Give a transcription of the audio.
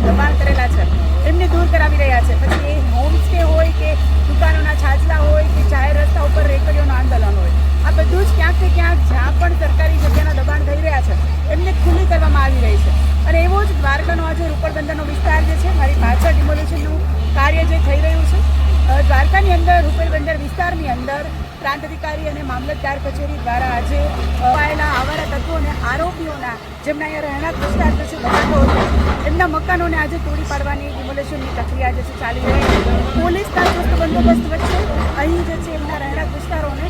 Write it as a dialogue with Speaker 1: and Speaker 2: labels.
Speaker 1: દબાણ કરેલા છે એમને દૂર કરાવી રહ્યા છે. પછી એ હોમસ્ટે હોય કે દુકાનોના છાજલા હોય કે જાહેર રસ્તા ઉપર રેકડીઓનું આંદોલન હોય, આ બધું જ ક્યાંક ને ક્યાંક જ્યાં પણ સરકારી જગ્યાના દબાણ થઈ રહ્યા છે એમને ખુલ્લી કરવામાં આવી રહી છે. અને એવો જ દ્વારકાનો આજે રૂપડ બંદરનો વિસ્તાર જે છે, મારી પાછળ ડિમોલિશનનું કાર્ય જે થઈ રહ્યું છે, દ્વારકાની અંદર રૂપડ બંદર વિસ્તારની અંદર પ્રાંત અધિકારી અને મામલતદાર કચેરી દ્વારા આજે અપાયેલા આવારા તત્વો અને આરોપીઓના જેમના અહીંયા રહેણાંક વિસ્તાર જે છે બતાવો એમના મકાનોને આજે તોડી પાડવાની ડિમોલિશનની પ્રક્રિયા જે છે ચાલી રહી છે. પોલીસના ચુસ્ત બંદોબસ્ત વચ્ચે અહીં જે છે એમના રહેણાંક વિસ્તારોને